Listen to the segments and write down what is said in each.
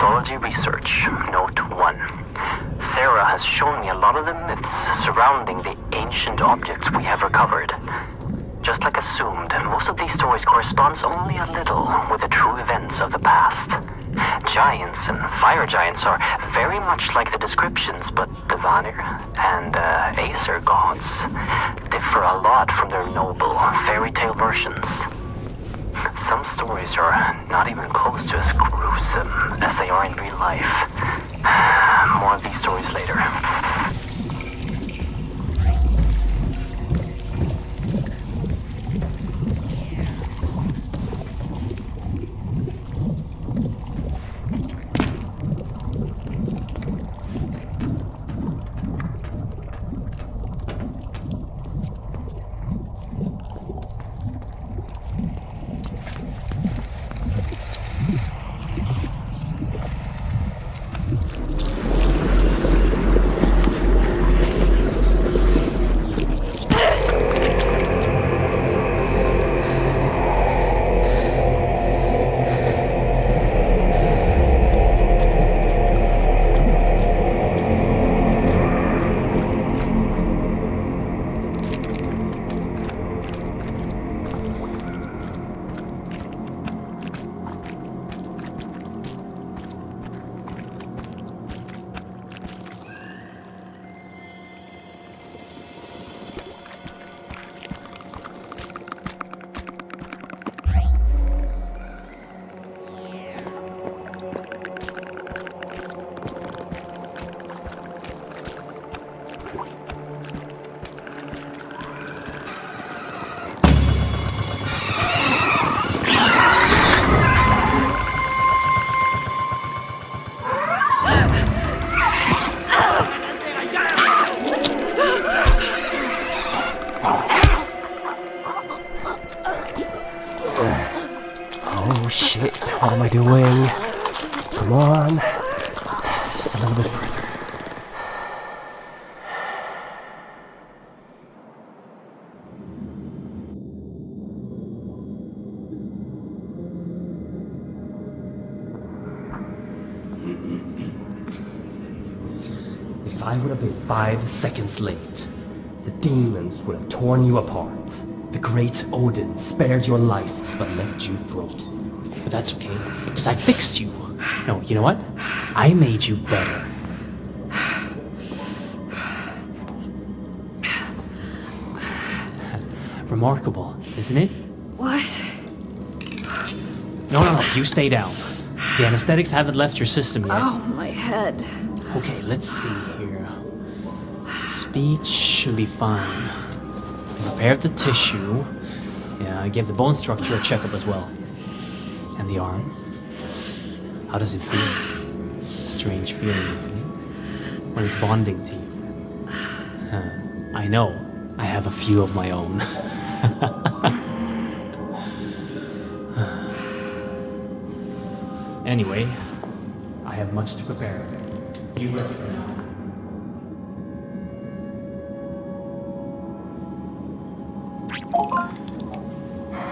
mythology research. Note 1. Sarah has shown me a lot of the myths surrounding the ancient objects we have recovered. Just like assumed, most of these stories corresponds only a little with the true events of the past. Giants and fire giants are very much like the descriptions, but the Vanir and Aesir gods differ a lot from their noble fairy tale versions. Some stories are not even close to as gruesome as they are in real life. More of these stories later. Oh shit, what am I doing? Come on. Just a little bit further. If I would have been 5 seconds late, the demons would have torn you apart. The great Odin spared your life, but left you broken. But that's okay, because I fixed you. No, you know what? I made you better. Remarkable, isn't it? What? No, you stay down. The anesthetics haven't left your system yet. Oh, my head. Okay, let's see here. Speech should be fine. I repaired the tissue. Yeah, I gave the bone structure a checkup as well. And the arm? How does it feel? Strange feeling, isn't it? When it's bonding to you. I know. I have a few of my own. Anyway, I have much to prepare. You rest for now.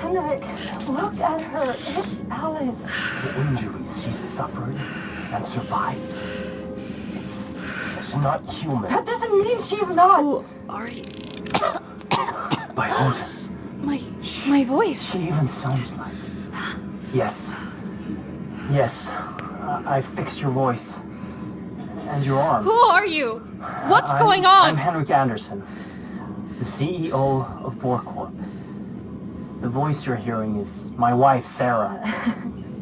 Henrik, look at her. It's Alice. The injuries she suffered and survived. It's not human. That doesn't mean she's not. Who are you? By Odin. My voice. She even sounds like... Yes. Yes. I fixed your voice. And your arm. Who are you? What's going on? I'm Henrik Anderson, the CEO of Borcorp. The voice you're hearing is my wife, Sarah.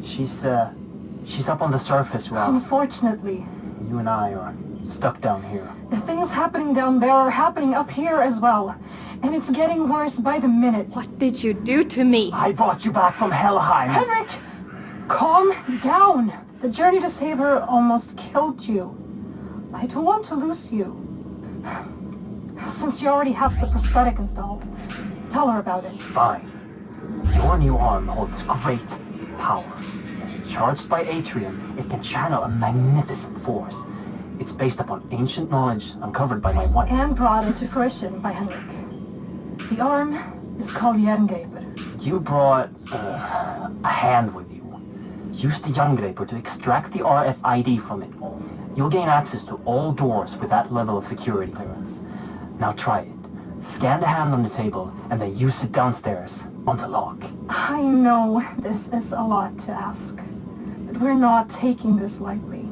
She's up on the surface, Rob. Unfortunately, You and I are stuck down here. the things happening down there are happening up here as well. And it's getting worse by the minute. What did you do to me? I brought you back from Helheim. Henrik! Calm down. The journey to save her almost killed you. I don't want to lose you. Since she already has the prosthetic installed, tell her about it. Fine. Your new arm holds great power. Charged by Atrium, it can channel a magnificent force. It's based upon ancient knowledge uncovered by my wife. And brought into fruition by Henrik. The arm is called Jerngreber. You brought a hand with you. Use the Jerngraper to extract the RFID from it. You'll gain access to all doors with that level of security clearance. Now try it. Scan the hand on the table and then use it downstairs on the lock. I know this is a lot to ask, but we're not taking this lightly.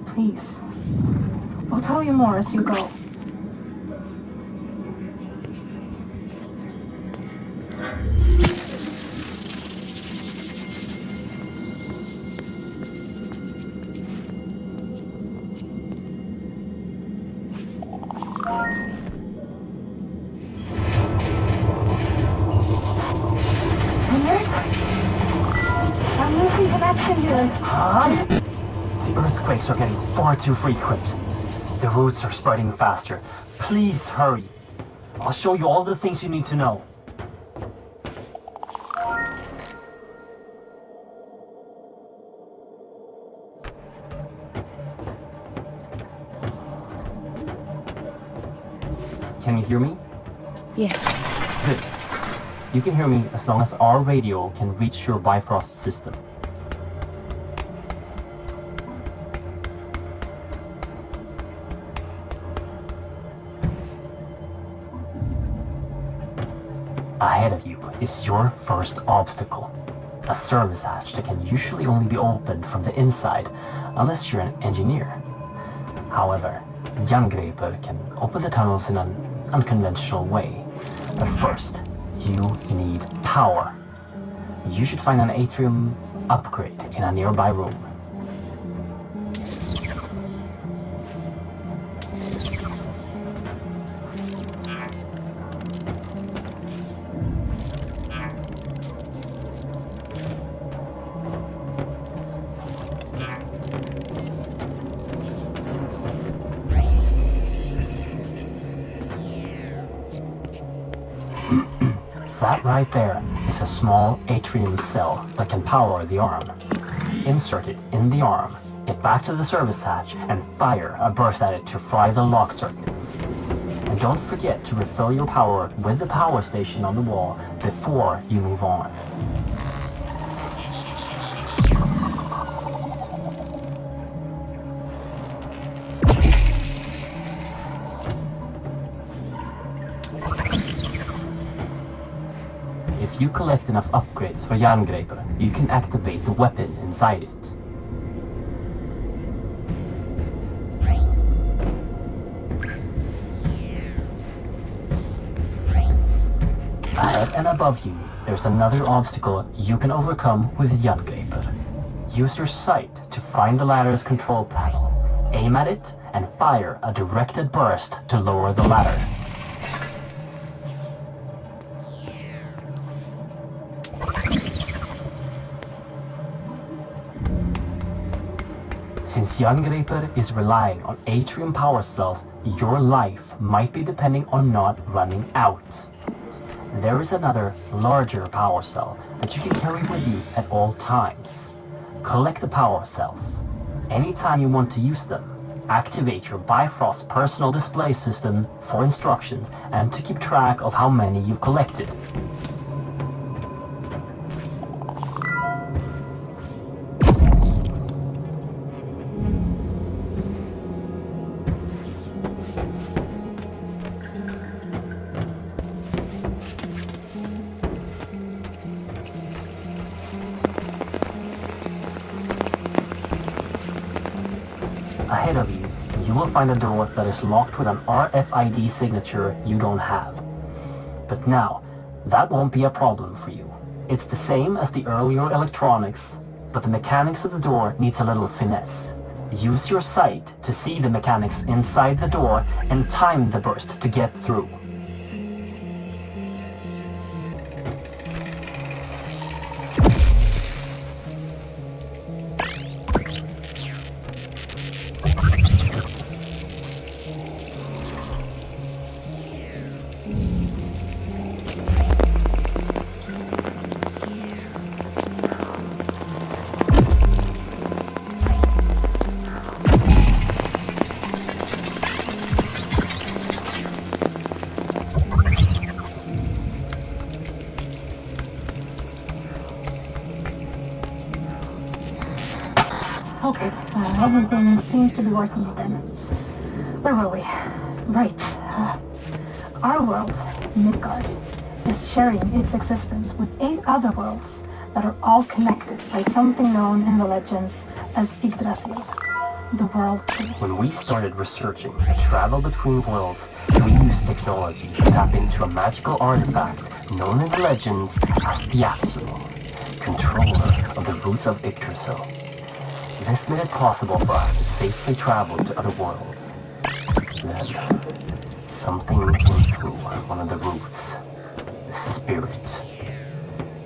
Please. I'll tell you more as you go. I'm losing connection here. Huh? The earthquakes are getting far too frequent. The roots are spreading faster. Please hurry. I'll show you all the things you need to know. Can you hear me? Yes. Good. You can hear me as long as our radio can reach your Bifrost system. Ahead of you is your first obstacle. A service hatch that can usually only be opened from the inside, unless you're an engineer. However, Jerngraper can open the tunnels in an unconventional way. But first, you need power. You should find an atrium upgrade in a nearby room. That right there is a small atrium cell that can power the arm. Insert it in the arm, get back to the service hatch, and fire a burst at it to fry the lock circuits. And don't forget to refill your power with the power station on the wall before you move on. If you collect enough upgrades for Jerngraper, you can activate the weapon inside it. Ahead and above you, there's another obstacle you can overcome with Jerngraper. Use your sight to find the ladder's control panel. Aim at it and fire a directed burst to lower the ladder. Since Jerngraper is relying on atrium power cells, your life might be depending on not running out. There is another, larger power cell that you can carry with you at all times. Collect the power cells. Anytime you want to use them, activate your Bifrost personal display system for instructions and to keep track of how many you've collected. Ahead of you, you will find a door that is locked with an RFID signature you don't have. But now, that won't be a problem for you. It's the same as the earlier electronics, but the mechanics of the door needs a little finesse. Use your sight to see the mechanics inside the door and time the burst to get through. Okay, everything seems to be working again. Where were we? Right. Our world, Midgard, is sharing its existence with 8 other worlds that are all connected by something known in the legends as Yggdrasil, the World Tree. When we started researching the travel between worlds, we used technology to tap into a magical artifact known in the legends as the Apsulov, controller of the roots of Yggdrasil. This made it possible for us to safely travel to other worlds. Then, something came through one of the roots. The spirit.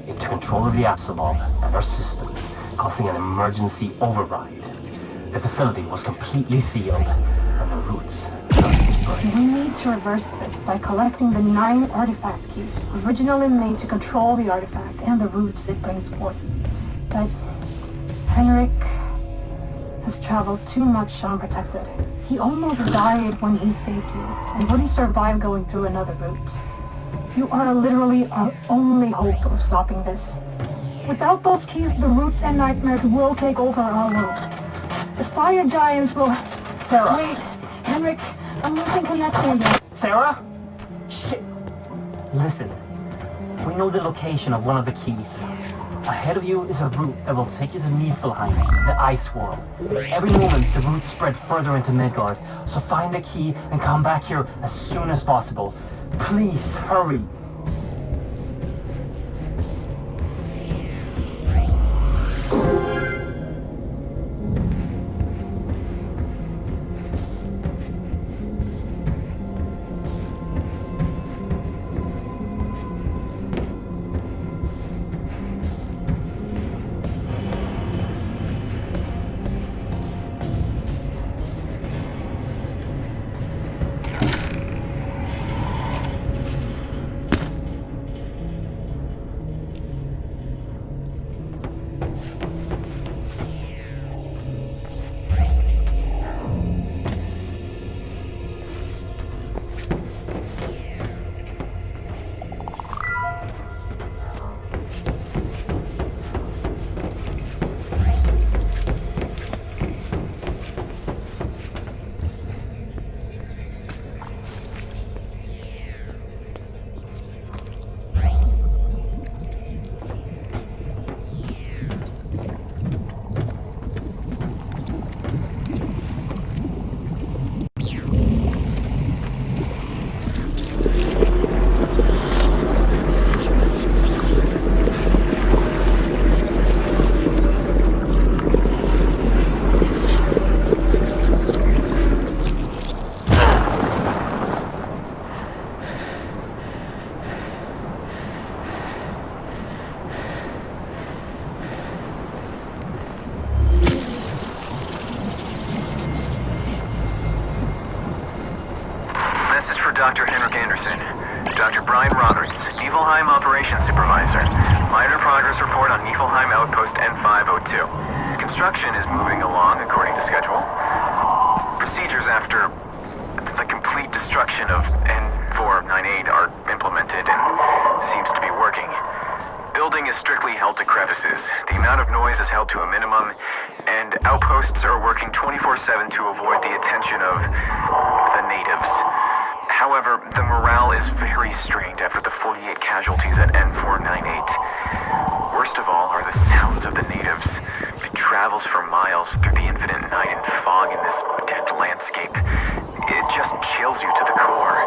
It took control of the Apsulov and our systems, causing an emergency override. The facility was completely sealed, and the roots started spreading. We need to reverse this by collecting the 9 artifact keys, originally made to control the artifact and the roots it brings forth. But Henrik has traveled too much unprotected. He almost died when he saved you, and wouldn't survive going through another route. You are literally our only hope of stopping this. Without those keys, the roots and nightmares will take over our world. The fire giants will... Sarah! Wait, Henrik, I'm losing connection again. Sarah? Shit! Listen, we know the location of one of the keys. Ahead of you is a route that will take you to Niflheim, the ice world. Every moment, the roots spread further into Midgard, so find the key and come back here as soon as possible. Please, hurry! Dr. Henrik Anderson. Dr. Brian Roberts, Niflheim Operations Supervisor. Minor progress report on Niflheim Outpost N502. Construction is moving along according to schedule. Procedures after the complete destruction of N498 are implemented and seems to be working. Building is strictly held to crevices. The amount of noise is held to a minimum, and outposts are working 24/7 to avoid the attention of the natives. However, the morale is very strained after the 48 casualties at N498. Worst of all are the sounds of the natives. It travels for miles through the infinite night and fog in this dead landscape. It just chills you to the core.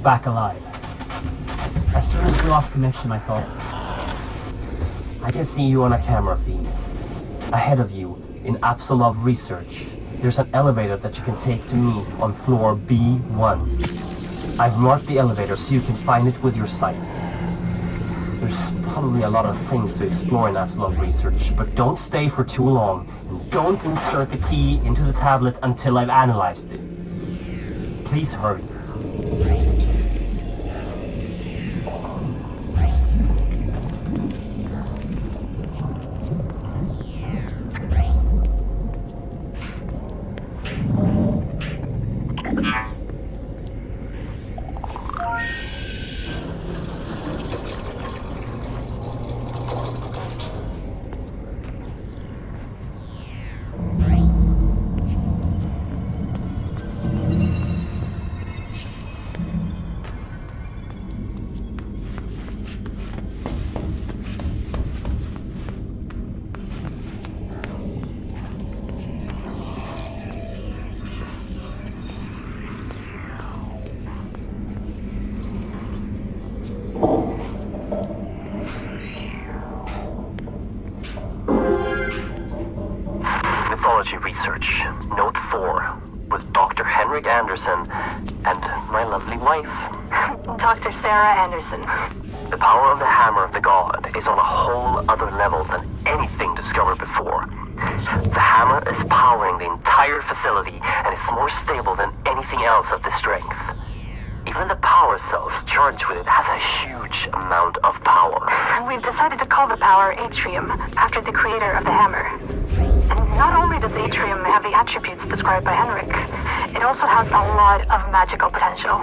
back alive. As soon as we lost connection, I thought, I can see you on a camera feed. Ahead of you, in Apsulov research, there's an elevator that you can take to me on floor B1. I've marked the elevator so you can find it with your sight. There's probably a lot of things to explore in Apsulov research, but don't stay for too long, and don't insert the key into the tablet until I've analyzed it. Please hurry. Mythology research, note 4, with Dr. Henrik Anderson and my lovely wife. Dr. Sarah Anderson. The power of the hammer of the god is on a whole other level than anything discovered before. The hammer is powering the entire facility and is more stable than anything else of this strength. Even the power cells charged with it has a huge amount of power. We've decided to call the power Atrium, after the creator of the hammer. And not only does Atrium have the attributes described by Henrik, it also has a lot of magical potential.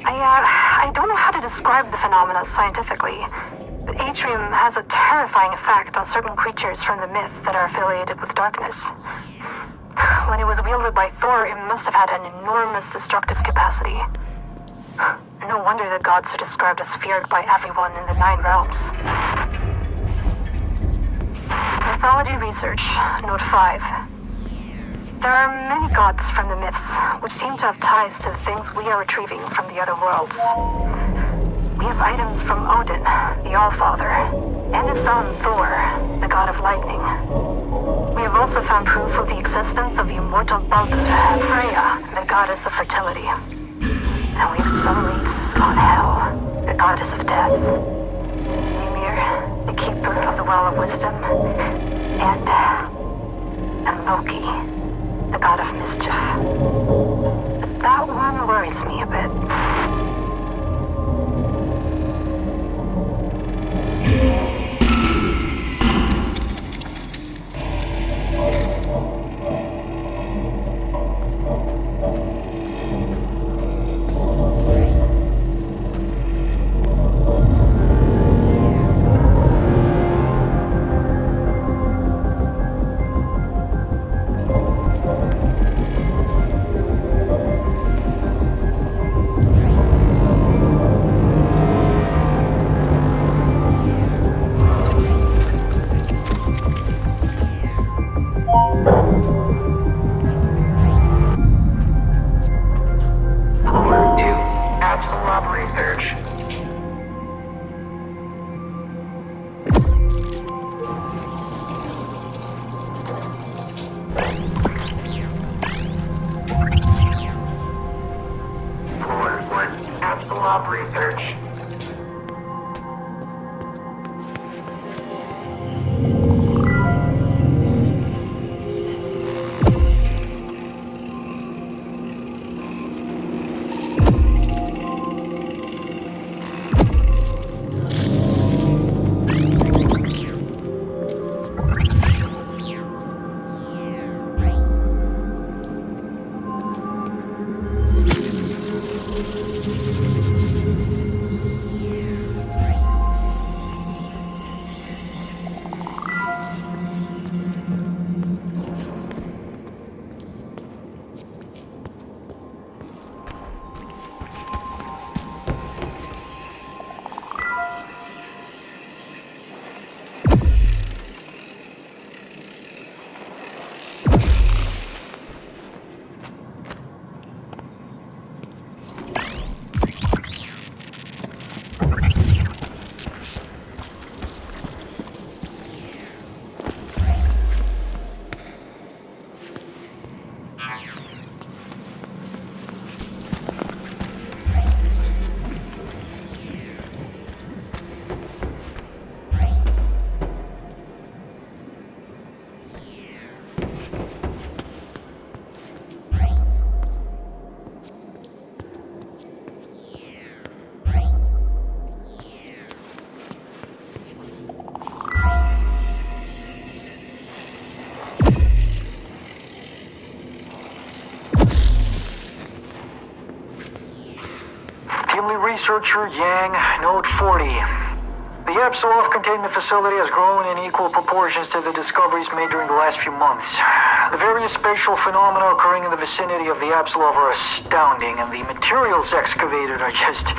I don't know how to describe the phenomena scientifically, but Atrium has a terrifying effect on certain creatures from the myth that are affiliated with darkness. When it was wielded by Thor, it must have had an enormous destructive capacity. No wonder the gods are described as feared by everyone in the 9 realms. Mythology research, note 5. There are many gods from the myths, which seem to have ties to the things we are retrieving from the other worlds. We have items from Odin, the Allfather, and his son Thor, the god of lightning. We have also found proof of the existence of the immortal Baldur, Freya, the goddess of fertility. And we have some leads on Hel, the goddess of death, Ymir, the keeper of the well of wisdom, and Loki, the god of mischief. But that one worries me a bit. Team lead researcher Yang, note 40. The Apsulov containment facility has grown in equal proportions to the discoveries made during the last few months. The various spatial phenomena occurring in the vicinity of the Apsulov are astounding, and the materials excavated are just...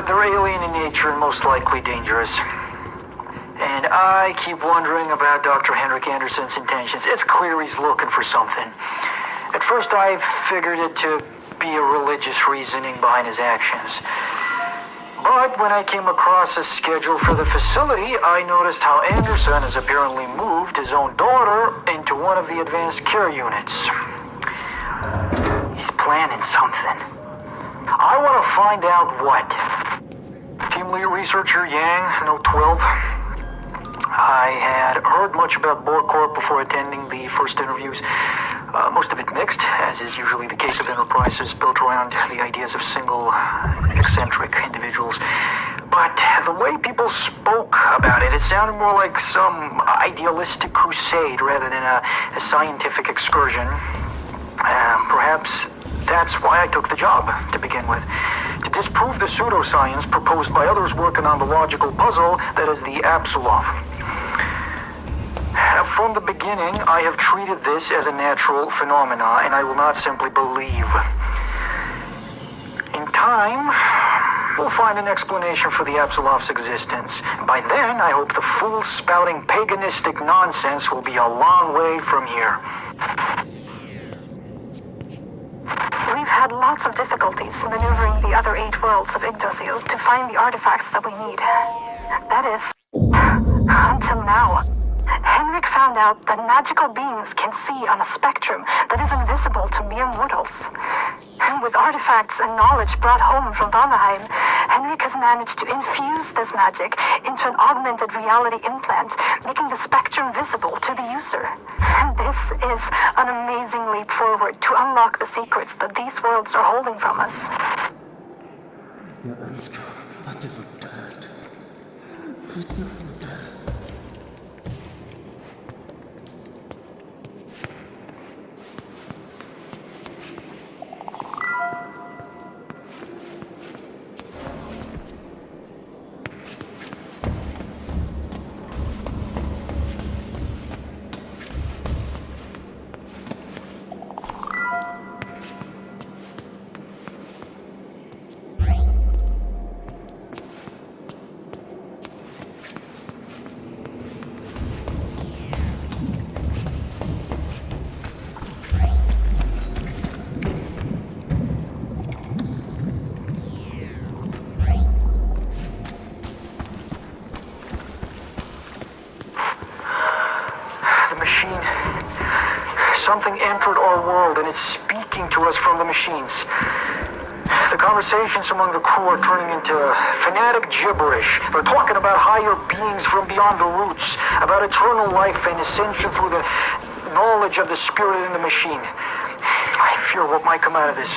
they're alien in nature and most likely dangerous. And I keep wondering about Dr. Henrik Anderson's intentions. It's clear he's looking for something. At first I figured it to be a religious reasoning behind his actions. But when I came across a schedule for the facility, I noticed how Anderson has apparently moved his own daughter into one of the advanced care units. He's planning something. I want to find out what. Team lead researcher Yang, note 12. I had heard much about Borcorp before attending the first interviews. Most of it mixed, as is usually the case of enterprises built around the ideas of single, eccentric individuals. But the way people spoke about it, it sounded more like some idealistic crusade rather than a scientific excursion. Perhaps that's why I took the job, to begin with. To disprove the pseudoscience proposed by others working on the logical puzzle that is the Apsulov. From the beginning, I have treated this as a natural phenomena, and I will not simply believe. In time, we'll find an explanation for the Apsulov's existence. By then, I hope the fool spouting paganistic nonsense will be a long way from here. We've had lots of difficulties maneuvering the other 8 worlds of Yggdrasil to find the artifacts that we need. That is, until now. Henrik found out that magical beings can see on a spectrum that is invisible to mere mortals. And with artifacts and knowledge brought home from Valheim, Henrik has managed to infuse this magic into an augmented reality implant, making the spectrum visible to the user. And this is an amazing leap forward to unlock the secrets that these worlds are holding from us. Something entered our world and it's speaking to us from the machines. The conversations among the crew are turning into fanatic gibberish. They're talking about higher beings from beyond the roots, about eternal life and ascension through the knowledge of the spirit in the machine. I fear what might come out of this.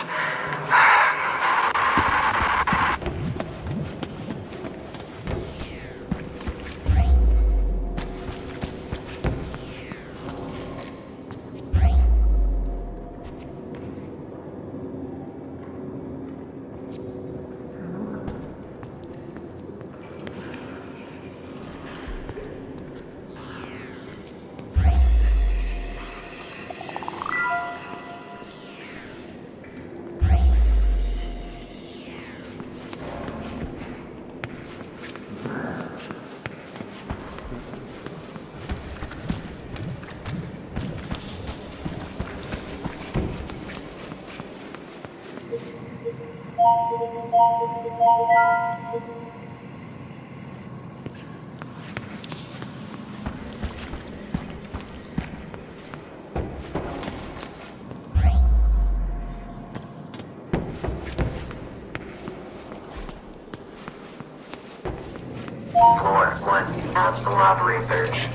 Floor 1, Apsulov Research.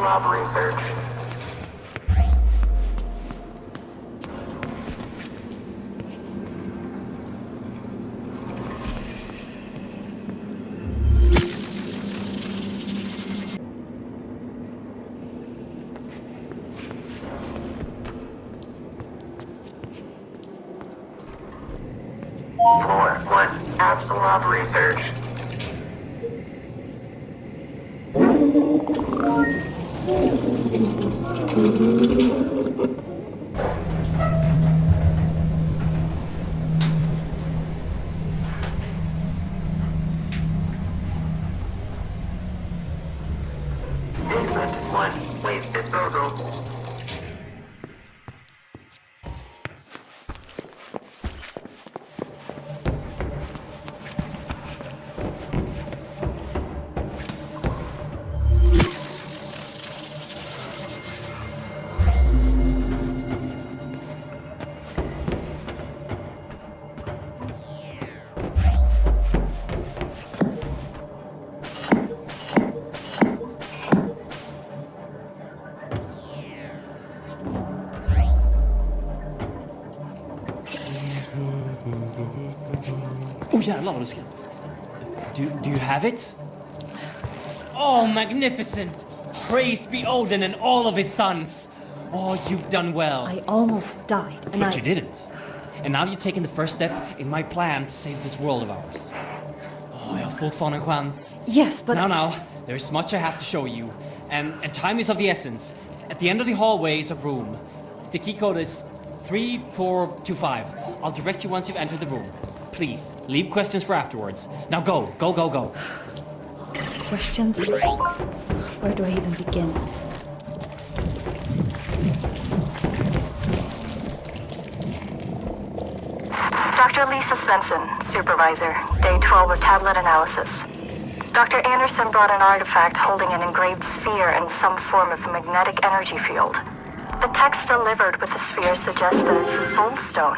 Apsulov research. Floor 1, Apsulov research. Basement 1, waste disposal. Oh jävlar vad du skrämt. Do you have it? Oh, magnificent! Praised be Odin and all of his sons! Oh, you've done well. I almost died, and But you didn't. And now you're taking the first step in my plan to save this world of ours. Oh, jag har fortfarande en chans. Yes, but... Now, there's much I have to show you. And time is of the essence. At the end of the hallway is a room. The key code is 3425. I'll direct you once you've entered the room. Please, leave questions for afterwards. Now go. Questions? Where do I even begin? Dr. Lisa Svensson, supervisor, day 12 of tablet analysis. Dr. Anderson brought an artifact holding an engraved sphere and some form of magnetic energy field. The text delivered with the sphere suggests that it's a soul stone,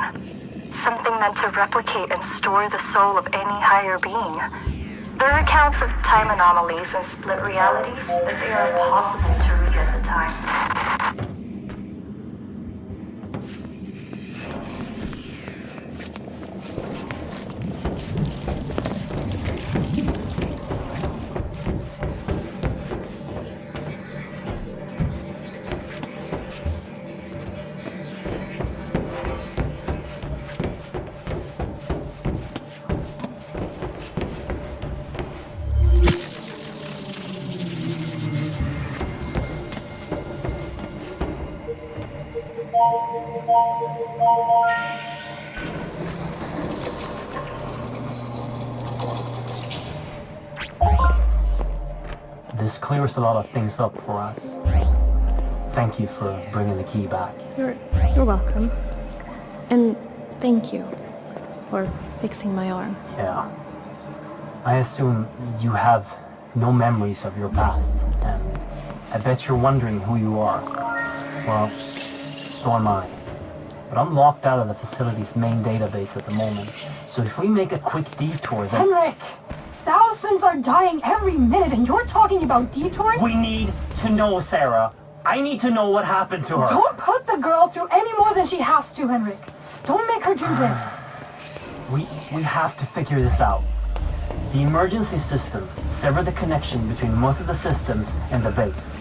something meant to replicate and store the soul of any higher being. There are accounts of time anomalies and split realities, but they are impossible to read at the time. This clears a lot of things up for us. Thank you for bringing the key back. You're welcome. And thank you for fixing my arm. Yeah. I assume you have no memories of your past, and I bet you're wondering who you are. Well, so am I. But I'm locked out of the facility's main database at the moment, so if we make a quick detour then... Henrik! Thousands are dying every minute and you're talking about detours? We need to know, Sarah. I need to know what happened to her. Don't put the girl through any more than she has to, Henrik. Don't make her do this. We have to figure this out. The emergency system severed the connection between most of the systems and the base.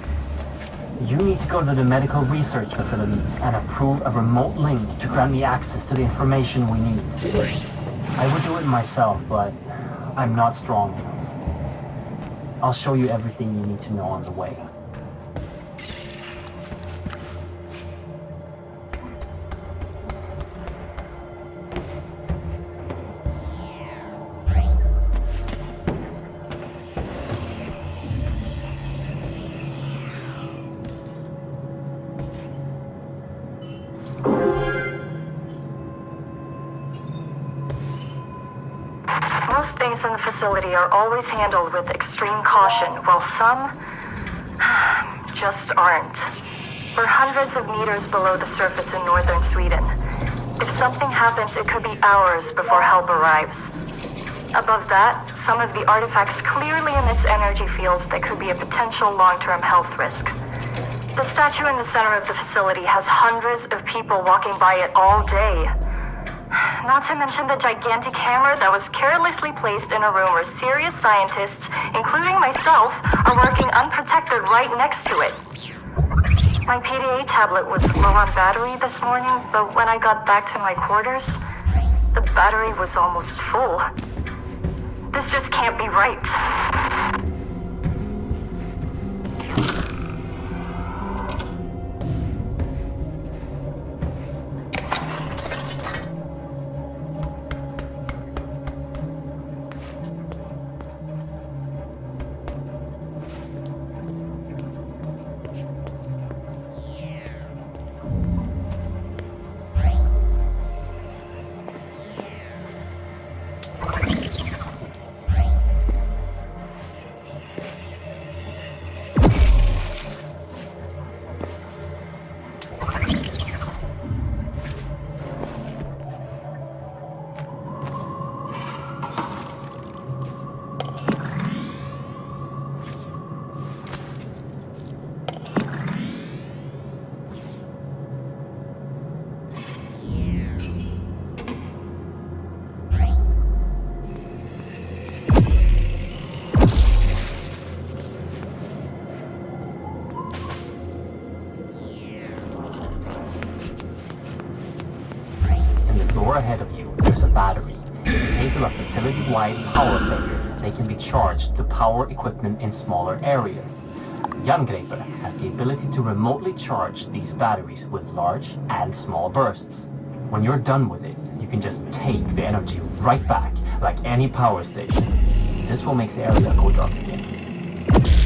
You need to go to the medical research facility and approve a remote link to grant me access to the information we need. I would do it myself, but I'm not strong enough. I'll show you everything you need to know on the way. Most things in the facility are always handled with extreme caution, while some just aren't. We're hundreds of meters below the surface in northern Sweden. If something happens, it could be hours before help arrives. Above that, some of the artifacts clearly emits energy fields that could be a potential long-term health risk. The statue in the center of the facility has hundreds of people walking by it all day. Not to mention the gigantic hammer that was carelessly placed in a room where serious scientists, including myself, are working unprotected right next to it. My PDA tablet was low on battery this morning, but when I got back to my quarters, the battery was almost full. This just can't be right. Ahead of you, there's a battery. In case of a facility-wide power failure, they can be charged to power equipment in smaller areas. Jangreper has the ability to remotely charge these batteries with large and small bursts. When you're done with it, you can just take the energy right back, like any power station. This will make the area go dark again.